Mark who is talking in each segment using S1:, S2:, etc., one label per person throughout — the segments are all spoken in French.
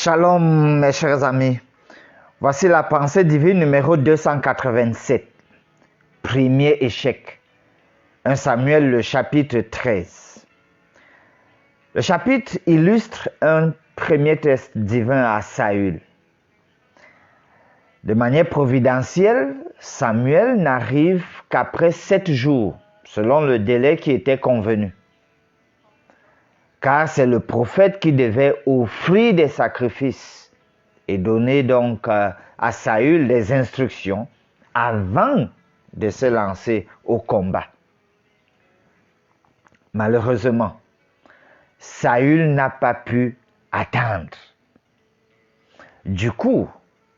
S1: Shalom mes chers amis, voici la pensée divine numéro 287, premier échec, 1 Samuel le chapitre 13. Le chapitre illustre un premier test divin à Saül. De manière providentielle, Samuel n'arrive qu'après 7 jours, selon le délai qui était convenu. Car c'est le prophète qui devait offrir des sacrifices et donner donc à Saül des instructions avant de se lancer au combat. Malheureusement, Saül n'a pas pu attendre. Du coup,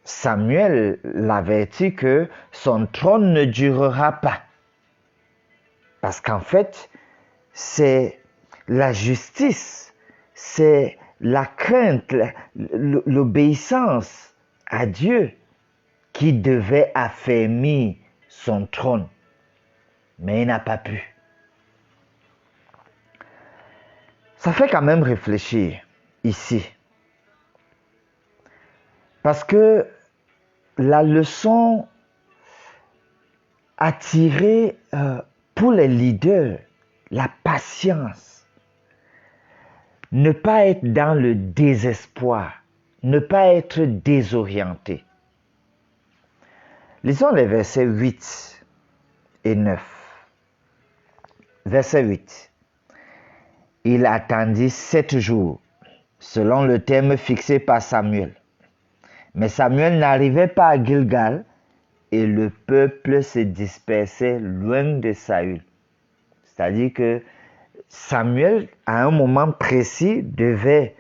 S1: Samuel l'avertit que son trône ne durera pas. Parce qu'en fait, c'est la justice, c'est la crainte, l'obéissance à Dieu qui devait affermir son trône. Mais il n'a pas pu. Ça fait quand même réfléchir ici. Parce que la leçon à tirer pour les leaders, la patience, ne pas être dans le désespoir, ne pas être désorienté. Lisons les versets 8 et 9. Verset 8. Il attendit 7 jours, selon le terme fixé par Samuel. Mais Samuel n'arrivait pas à Gilgal et le peuple se dispersait loin de Saül. C'est-à-dire que Samuel, à un moment précis, devait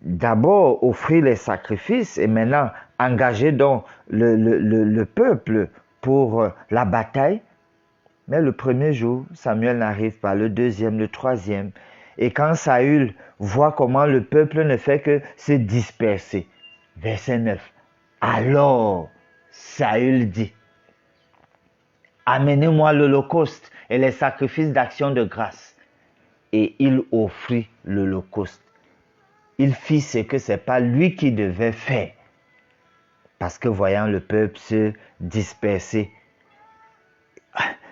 S1: d'abord offrir les sacrifices et maintenant engager donc le peuple pour la bataille. Mais le premier jour, Samuel n'arrive pas, le deuxième, le troisième. Et quand Saül voit comment le peuple ne fait que se disperser, verset 9, alors Saül dit, amenez-moi l'holocauste et les sacrifices d'action de grâce. Et il offrit l'holocauste. Il fit ce que ce n'est pas lui qui devait faire. Parce que voyant le peuple se disperser,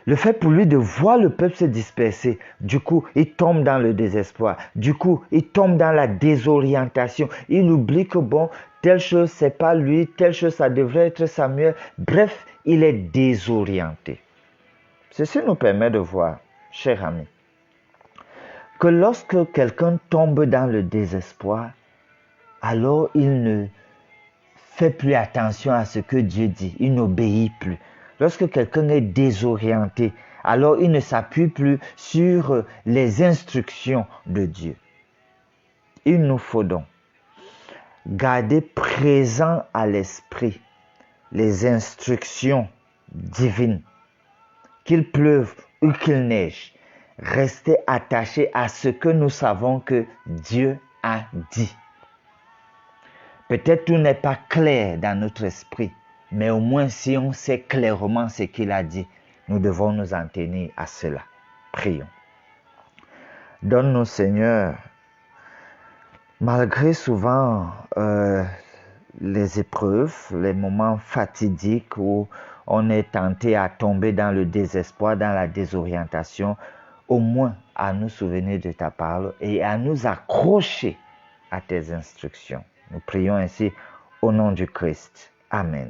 S1: le fait pour lui de voir le peuple se disperser, du coup, il tombe dans le désespoir. Du coup, il tombe dans la désorientation. Il oublie que bon, telle chose, c'est pas lui, telle chose, ça devrait être Samuel. Bref, il est désorienté. Ceci nous permet de voir, chers amis, que lorsque quelqu'un tombe dans le désespoir, alors il ne fait plus attention à ce que Dieu dit, il n'obéit plus. Lorsque quelqu'un est désorienté, alors il ne s'appuie plus sur les instructions de Dieu. Il nous faut donc garder présent à l'esprit les instructions divines, qu'il pleuve ou qu'il neige. Rester attaché à ce que nous savons que Dieu a dit. Peut-être tout n'est pas clair dans notre esprit, mais au moins si on sait clairement ce qu'il a dit, nous devons nous en tenir à cela. Prions. Donne-nous, Seigneur, malgré souvent les épreuves, les moments fatidiques où on est tenté à tomber dans le désespoir, dans la désorientation, au moins à nous souvenir de ta parole et à nous accrocher à tes instructions. Nous prions ainsi au nom du Christ. Amen.